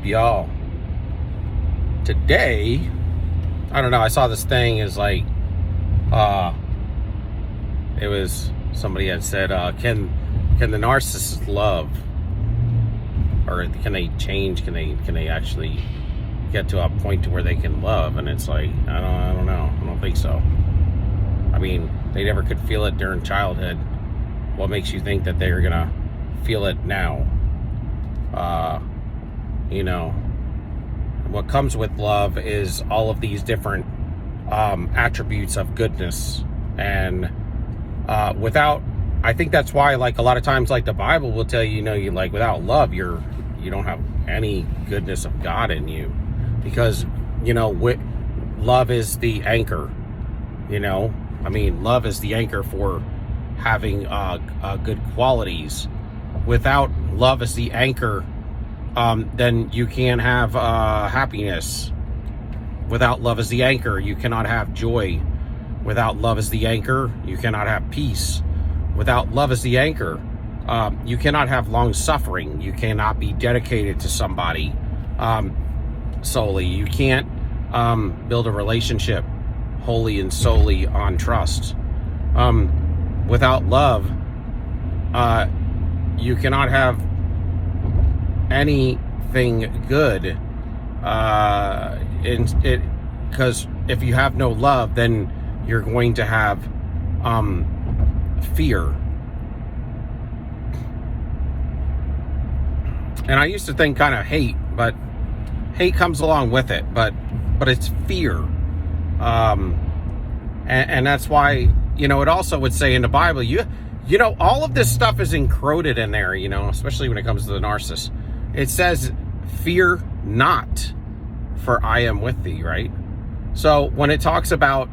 y'all? Today, I don't know, I saw this thing is like, it was, somebody had said, can the narcissist love? Or can they change? Can they actually get to a point to where they can love? And it's like, I don't know. I don't think so. I mean, they never could feel it during childhood. What makes you think that they're gonna feel it now? What comes with love is all of these different attributes of goodness, and I think that's why, like, a lot of times, like, the Bible will tell you, you like, without love, you don't have any goodness of God in you, because love is the anchor. Love is the anchor for having good qualities. Without love as the anchor, then you can't have happiness. Without love as the anchor, you cannot have joy. Without love as the anchor, you cannot have peace. Without love as the anchor, you cannot have long suffering. You cannot be dedicated to somebody solely. You can't build a relationship wholly and solely on trust. Without love, you cannot have anything good. Because if you have no love, then you're going to have fear. And I used to think kind of hate, but hate comes along with it, but it's fear. And that's why, it also would say in the Bible, all of this stuff is encoded in there, especially when it comes to the narcissist. It says, fear not, for I am with thee, right? So when it talks about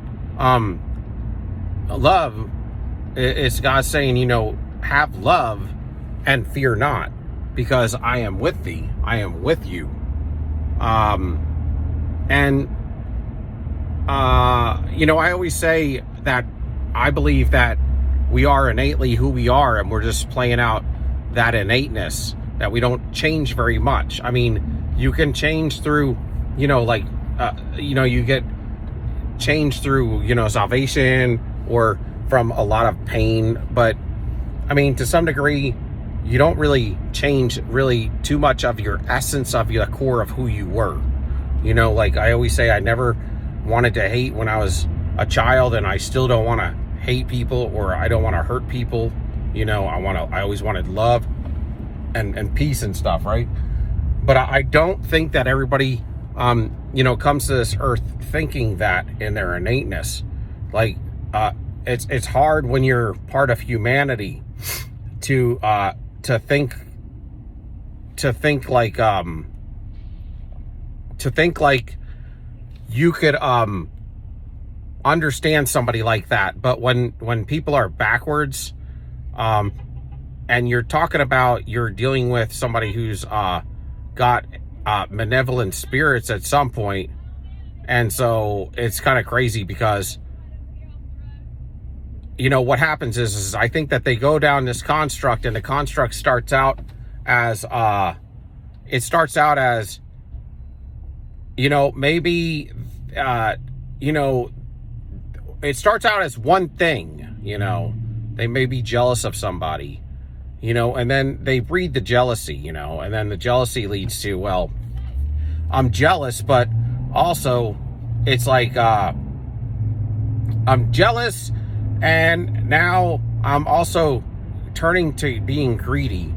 love, it's God saying, have love and fear not, because I am with thee. I am with you. I always say that I believe that we are innately who we are, and we're just playing out that innateness, that we don't change very much. You can change through, you get changed through, salvation, or from a lot of pain. But, to some degree, you don't really change really too much of your essence, of the core of who you were. Like I always say, I never wanted to hate when I was a child, and I still don't want to hate people, or I don't want to hurt people. I always wanted love and peace and stuff, right? But I don't think that everybody comes to this earth thinking that in their innateness. Like it's hard when you're part of humanity to think like you could understand somebody like that. But when people are backwards, and you're talking about, you're dealing with somebody who's got malevolent spirits at some point, and so it's kind of crazy, because what happens is I think that they go down this construct, and the construct starts out as maybe it starts out as one thing. They may be jealous of somebody, and then they breed the jealousy, and then the jealousy leads to, well, I'm jealous, but also it's like, I'm jealous, and now I'm also turning to being greedy,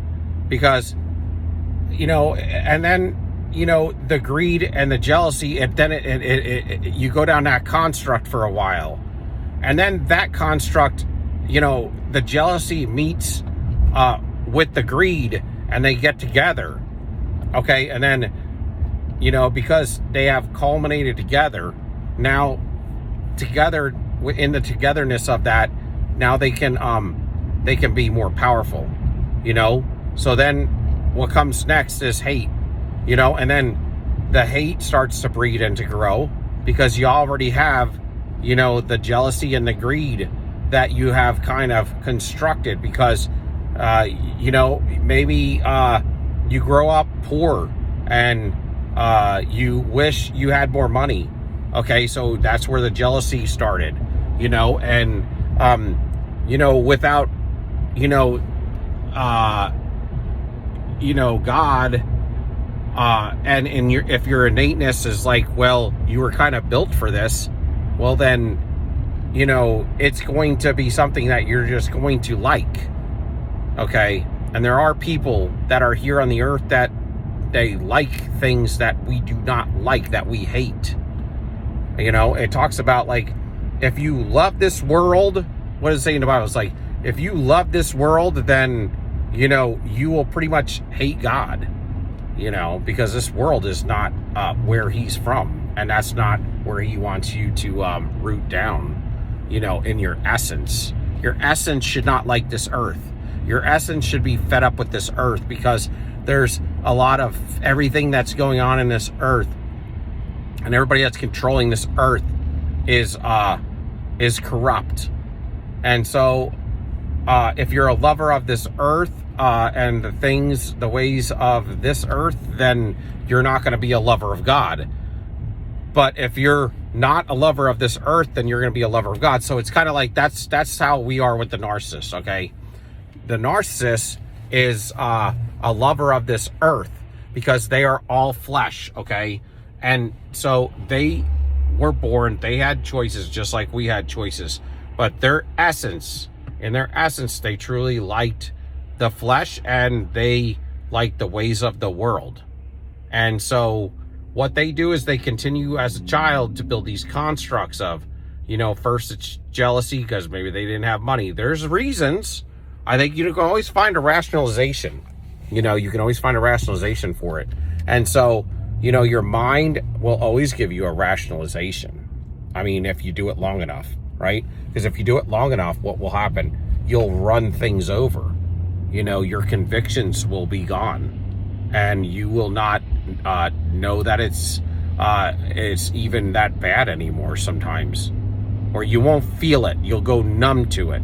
because, and then, the greed and the jealousy, and then you go down that construct for a while, and then that construct, the jealousy meets with the greed, and they get together, okay? And then, because they have culminated together, now together, in the togetherness of that, now they can be more powerful, So then what comes next is hate, and then the hate starts to breed and to grow, because you already have, the jealousy and the greed that you have kind of constructed, because, maybe you grow up poor, and you wish you had more money. Okay, so that's where the jealousy started, you know, and, you know, without, you know, God, and if your innateness is like, well, you were kind of built for this, well, then, you know, it's going to be something that you're just going to like. Okay, and there are people that are here on the earth that they like things that we do not like, that we hate. You know, it talks about, like, if you love this world, what does it say in the Bible? It's like, if you love this world, then, you know, you will pretty much hate God, you know, because this world is not where he's from, and that's not where he wants you to root down, you know, in your essence. Your essence should not like this earth. Your essence should be fed up with this earth, because there's a lot of everything that's going on in this earth, and everybody that's controlling this earth is corrupt. And so if you're a lover of this earth and the ways of this earth, then you're not going to be a lover of God. But if you're not a lover of this earth, then you're going to be a lover of God. So it's kind of like that's how we are with the narcissist. Okay, the narcissist is a lover of this earth because they are all flesh. Okay, and so they were born, they had choices just like we had choices, but in their essence, they truly liked the flesh, and they liked the ways of the world. And so what they do is they continue as a child to build these constructs of, you know, first it's jealousy because maybe they didn't have money. There's reasons. I think you can always find a rationalization. You know, you can always find a rationalization for it. And so, you know, your mind will always give you a rationalization. I mean, if you do it long enough, right? Because if you do it long enough, what will happen? You'll run things over. You know, your convictions will be gone, and you will not know that it's even that bad anymore sometimes, or you won't feel it. You'll go numb to it.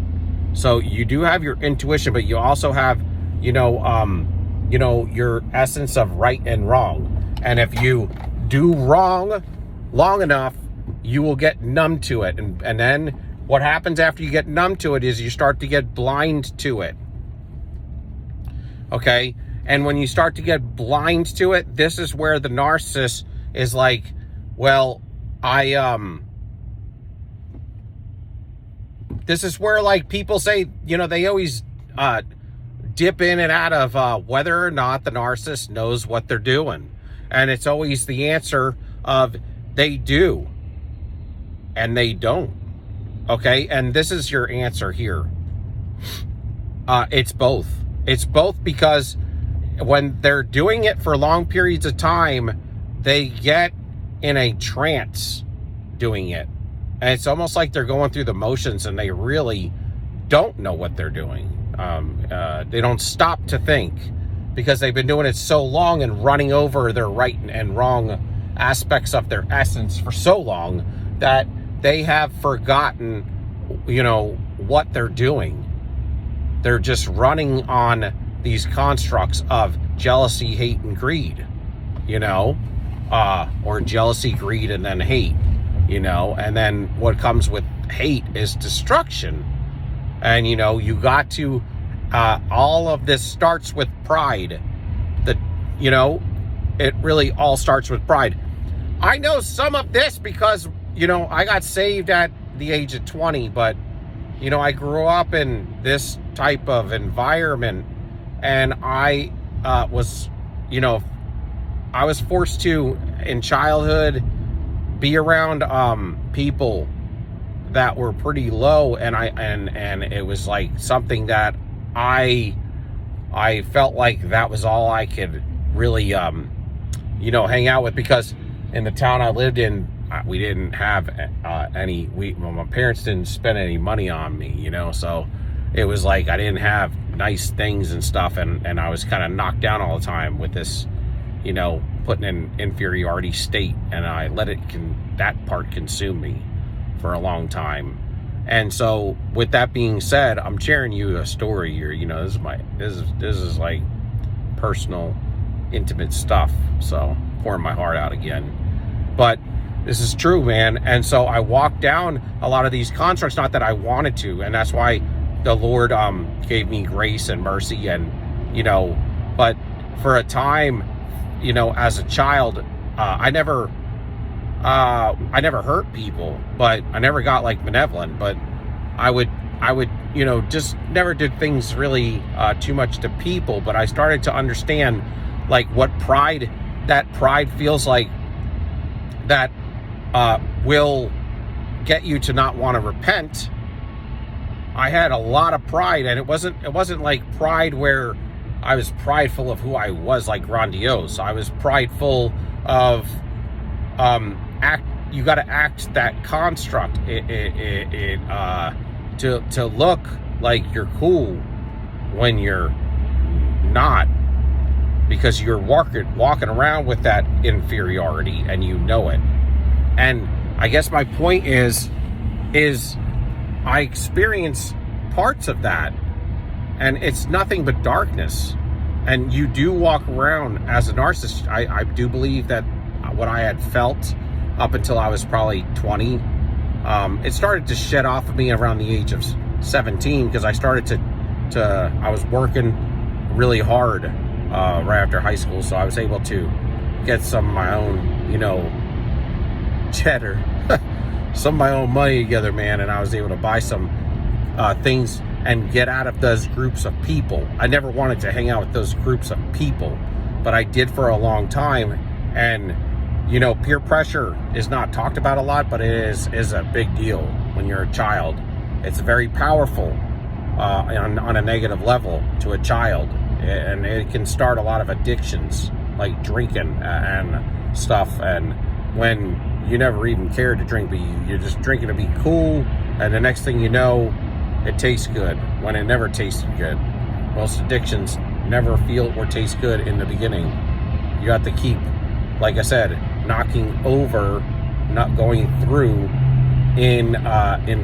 So you do have your intuition, but you also have, you know, your essence of right and wrong. And if you do wrong long enough, you will get numb to it. And then what happens after you get numb to it is you start to get blind to it. Okay? And when you start to get blind to it, this is where the narcissist is like, well, this is where, like, people say, you know, they always dip in and out of whether or not the narcissist knows what they're doing. And it's always the answer of they do and they don't. Okay, and this is your answer here. It's both. It's both, because when they're doing it for long periods of time, they get in a trance doing it. And it's almost like they're going through the motions and they really don't know what they're doing. They don't stop to think, because they've been doing it so long and running over their right and wrong aspects of their essence for so long that they have forgotten, you know, what they're doing. They're just running on these constructs of jealousy, hate, and greed, you know, or jealousy, greed, and then hate, you know, and then what comes with hate is destruction. And, you know, you got to, all of this starts with pride. You know, it really all starts with pride. I know some of this because, you know, I got saved at the age of 20, but, you know, I grew up in this type of environment, and I was, you know, I was forced to, in childhood, be around people that were pretty low, and it was like something that I felt like that was all I could really you know, hang out with, because in the town I lived in, we didn't have my parents didn't spend any money on me, you know, so it was like I didn't have nice things and stuff, and I was kind of knocked down all the time with this, you know, put in an inferiority state, and I let that part consume me for a long time. And so with that being said, I'm sharing you a story here. You know, this is like personal, intimate stuff. So pouring my heart out again. But this is true, man. And so I walked down a lot of these constructs, not that I wanted to, and that's why the Lord gave me grace and mercy, and but for a time, as a child, I never hurt people, but I never got like benevolent, but I would just never did things really too much to people. But I started to understand like what that pride feels like, that will get you to not want to repent. I had a lot of pride, and it wasn't like pride where I was prideful of who I was, like grandiose. I was prideful of you got to act that construct to look like you're cool when you're not, because you're walking around with that inferiority and you know it. And I guess my point is I experience parts of that, and it's nothing but darkness. And you do walk around as a narcissist. I do believe that what I had felt up until I was probably 20, it started to shed off of me around the age of 17, because I started I was working really hard right after high school, so I was able to get some of my own, cheddar, some of my own money together, man, and I was able to buy some things and get out of those groups of people. I never wanted to hang out with those groups of people, but I did for a long time. And peer pressure is not talked about a lot, but it is a big deal when you're a child. It's very powerful on a negative level to a child, and it can start a lot of addictions like drinking and stuff. And when you never even cared to drink, but you're just drinking to be cool, and the next thing you know, it tastes good when it never tasted good. Most addictions never feel or taste good in the beginning. You have to keep, like I said, knocking over, not going through in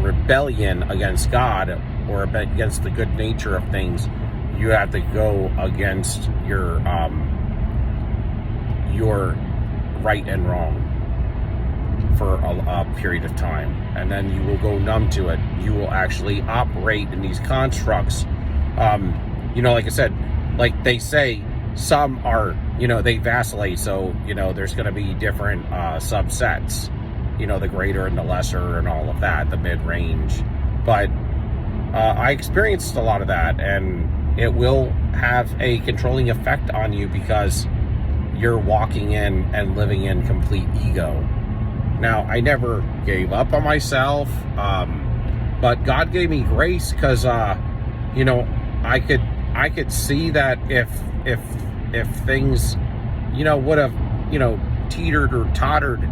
rebellion against God or against the good nature of things. You have to go against your right and wrong for a period of time, and then you will go numb to it. You will actually operate in these constructs. Like I said, like they say, some are, they vacillate. So, there's going to be different subsets, the greater and the lesser and all of that, the mid-range. But I experienced a lot of that, and it will have a controlling effect on you because you're walking in and living in complete ego. Now, I never gave up on myself, but God gave me grace because, I could see that if things, would have, teetered or tottered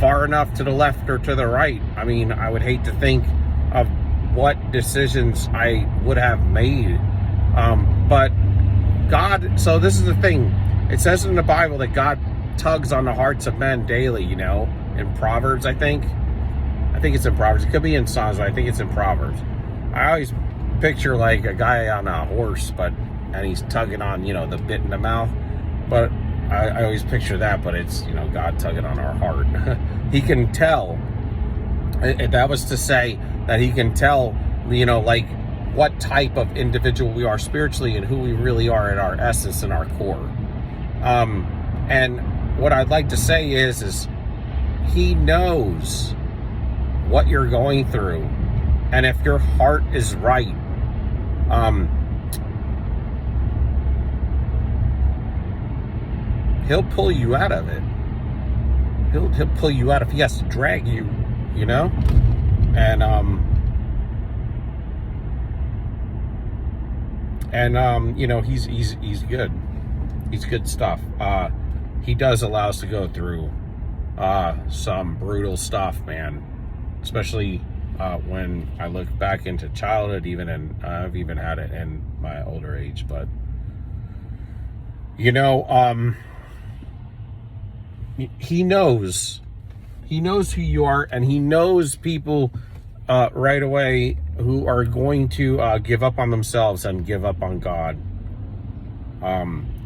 far enough to the left or to the right, I mean, I would hate to think of what decisions I would have made. But God, so this is the thing. It says in the Bible that God tugs on the hearts of men daily, in Proverbs, I think it's in Proverbs. It could be in Psalms, but I think it's in Proverbs. I always picture like a guy on a horse, and he's tugging on, the bit in the mouth. But I always picture that, but it's, God tugging on our heart. He can tell. That was to say that he can tell, like what type of individual we are spiritually and who we really are at our essence and our core. And what I'd like to say is he knows what you're going through. And if your heart is right, he'll pull you out of it. He'll pull you out if he has to drag you, and he's good. He's good stuff. He does allow us to go through some brutal stuff, man. Especially when I look back into childhood, and I've even had it in my older age. But he knows who you are, and he knows people right away who are going to give up on themselves and give up on God.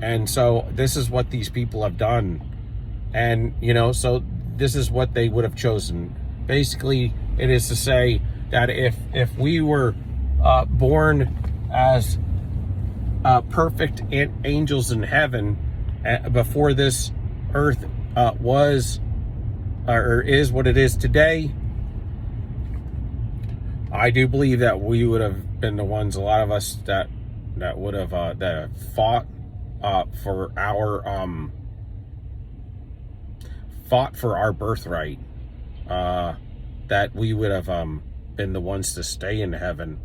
And so this is what these people have done. And, you know, so this is what they would have chosen. Basically, it is to say that if we were born as perfect angels in heaven before this earth was or is what it is today, I do believe that we would have been the ones, a lot of us that would have that have fought for our birthright, that we would have been the ones to stay in heaven,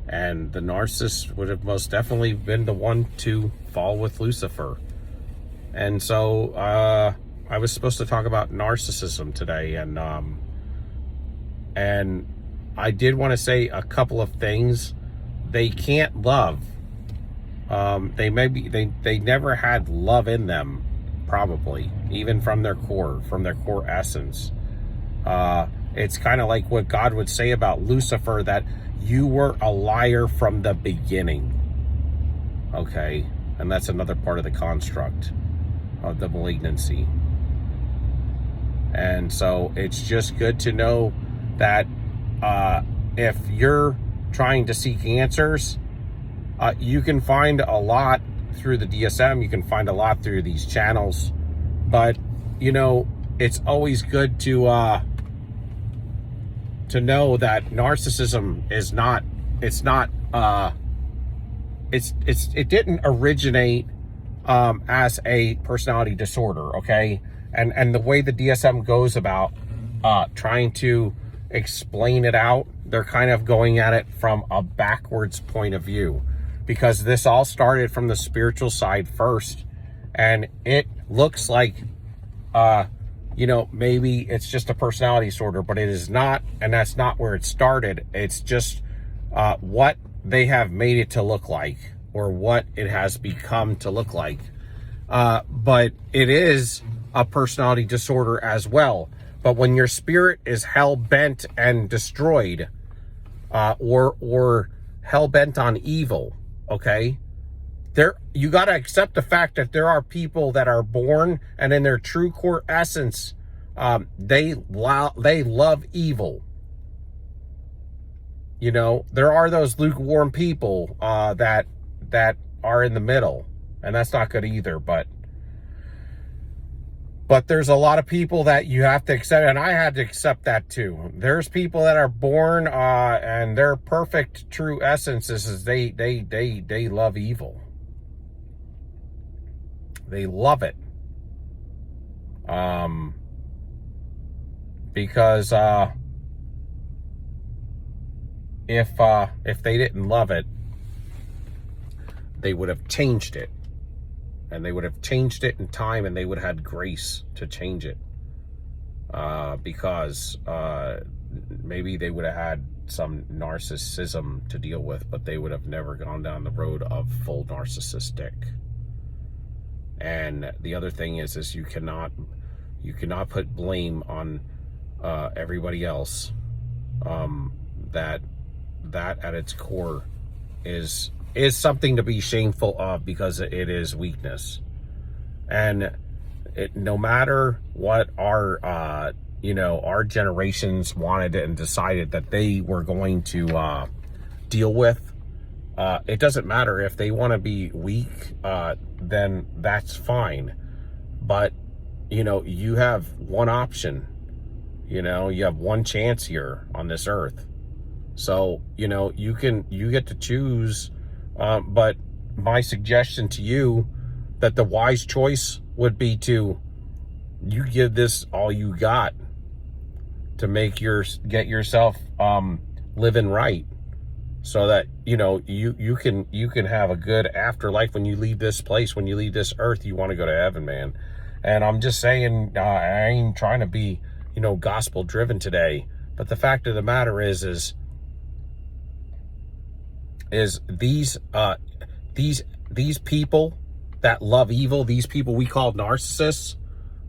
and the narcissist would have most definitely been the one to fall with Lucifer. And so I was supposed to talk about narcissism today, and I did want to say a couple of things. They can't love. They never had love in them, probably, even from their core essence. It's kind of like what God would say about Lucifer, that you were a liar from the beginning. Okay? And that's another part of the construct of the malignancy. And so it's just good to know that if you're trying to seek answers, you can find a lot through the DSM, you can find a lot through these channels, but you know, it's always good to know that narcissism is not, it didn't originate as a personality disorder, okay? And the way the DSM goes about trying to explain it out, they're kind of going at it from a backwards point of view, because this all started from the spiritual side first, and it looks like you know, maybe it's just a personality disorder, but it is not, and that's not where it started. It's just what they have made it to look like, or what it has become to look like. But it is a personality disorder as well. But when your spirit is hell-bent and destroyed, or hell-bent on evil, okay, you got to accept the fact that there are people that are born, and in their true core essence, they love evil. You know, there are those lukewarm people that are in the middle, and that's not good either. But there's a lot of people that you have to accept, and I had to accept that too. There's people that are born and their perfect true essence is they love evil. They love it. Because if they didn't love it, they would have changed it. And they would have changed it in time, and they would have had grace to change it. Because maybe they would have had some narcissism to deal with, but they would have never gone down the road of full narcissistic. And the other thing is you cannot put blame on everybody else. That at its core is something to be shameful of, because it is weakness. And no matter what our generations wanted and decided that they were going to deal with, it doesn't matter. If they want to be weak, then that's fine. But you know, you have one option. You know, you have one chance here on this earth. So you know, you get to choose. But my suggestion to you, that the wise choice would be to you give this all you got to get yourself living right, so that you know you can have a good afterlife when you leave this place. When you leave this earth, you want to go to heaven, man. And I'm just saying, I ain't trying to be, you know, gospel driven today, but the fact of the matter is these people that love evil, these people we call narcissists,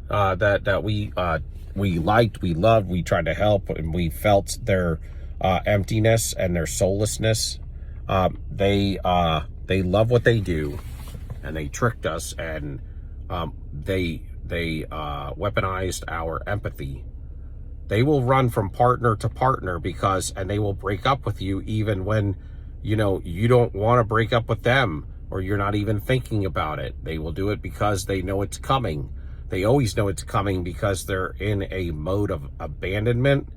that we liked, we loved, we tried to help, and we felt their emptiness and their soullessness. They love what they do, and they tricked us, and they weaponized our empathy. They will run from partner to partner and they will break up with you even when, you know, you don't want to break up with them, or you're not even thinking about it. They will do it because they know it's coming. They always know it's coming because they're in a mode of abandonment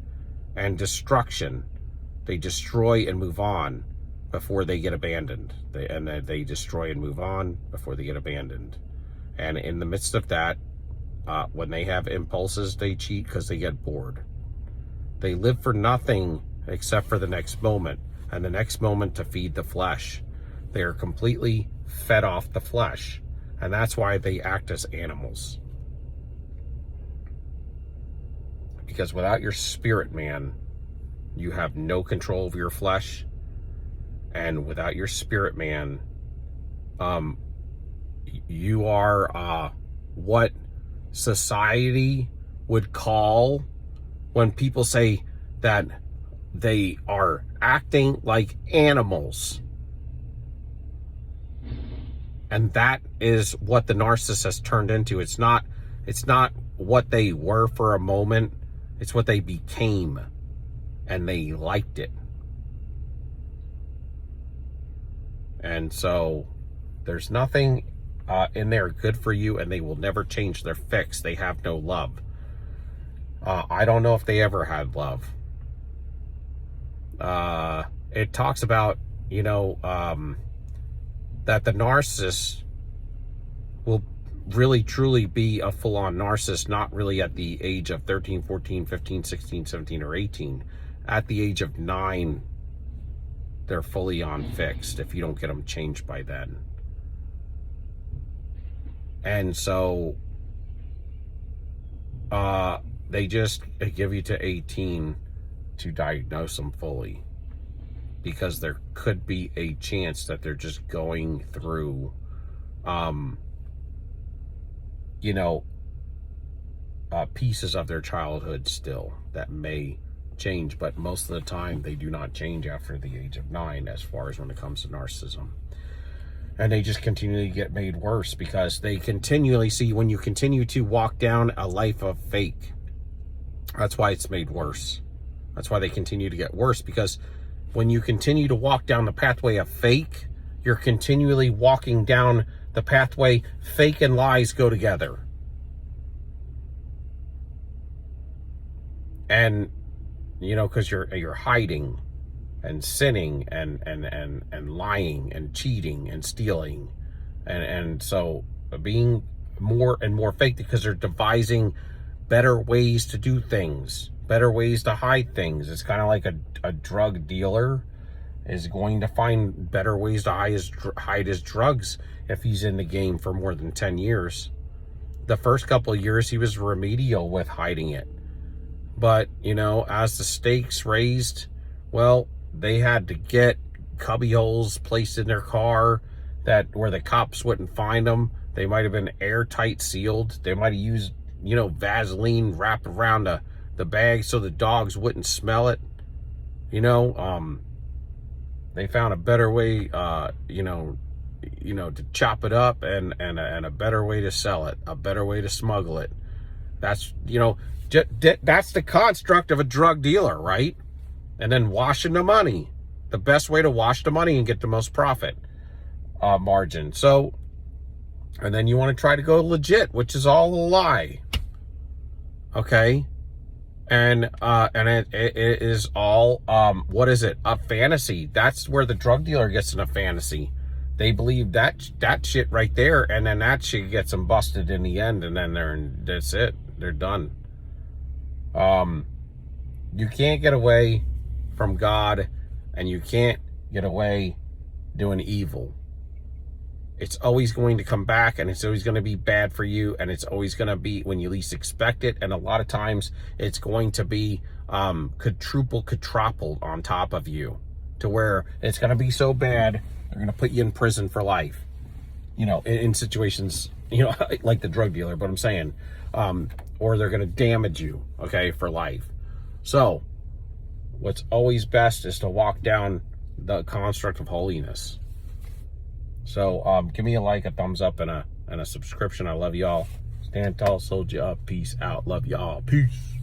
and destruction. They destroy and move on before they get abandoned. They destroy and move on before they get abandoned. And in the midst of that, when they have impulses, they cheat because they get bored. They live for nothing except for the next moment, and the next moment to feed the flesh. They are completely fed off the flesh, and that's why they act as animals. Because without your spirit, man, you have no control of your flesh. And without your spirit, man, you are what society would call, when people say that they are acting like animals. And that is what the narcissist turned into. It's not what they were for a moment. It's what they became, and they liked it. And so there's nothing in there good for you, and they will never change their fix. They have no love. I don't know if they ever had love. It talks about, you know, that the narcissist will really truly be a full-on narcissist, not really at the age of 13, 14, 15, 16, 17, or 18. At the age of 9, they're fully on fixed if you don't get them changed by then. And so they just give you to 18 to diagnose them fully, because there could be a chance that they're just going through you know, pieces of their childhood still that may change, but most of the time they do not change after the age of 9 as far as when it comes to narcissism. And they just continually get made worse because they continually see, when you continue to walk down a life of fake, that's why it's made worse. That's why they continue to get worse, because when you continue to walk down the pathway of fake, you're continually walking down the pathway. Fake and lies go together. And, you know, because you're hiding and sinning and lying and cheating and stealing. And so being more and more fake, because they're devising better ways to do things, better ways to hide things. It's kind of like a drug dealer is going to find better ways to hide his drugs if he's in the game for more than 10 years. The first couple of years, he was remedial with hiding it. But, you know, as the stakes raised, well, they had to get cubby holes placed in their car where the cops wouldn't find them. They might have been airtight sealed. They might have used, you know, Vaseline wrapped around the bag so the dogs wouldn't smell it. You know, they found a better way, you know, to chop it up, and a better way to sell it, a better way to smuggle it. That's, you know, that's the construct of a drug dealer, right? And then washing the money, the best way to wash the money and get the most profit margin. So, and then you want to try to go legit, which is all a lie. Okay. And it is all, what is it? A fantasy. That's where the drug dealer gets in a fantasy. They believe that shit right there, and then that shit gets them busted in the end, and then that's it. They're done. You can't get away from God, and you can't get away doing evil. It's always going to come back, and it's always going to be bad for you, and it's always going to be when you least expect it, and a lot of times it's going to be quadrupled on top of you, to where it's going to be so bad they're going to put you in prison for life. You know, in situations, you know, like the drug dealer, but I'm saying, or they're going to damage you, okay, for life. So what's always best is to walk down the construct of holiness. So give me a like, a thumbs up, and a subscription. I love y'all. Stand tall, soldier up. Peace out. Love y'all. Peace.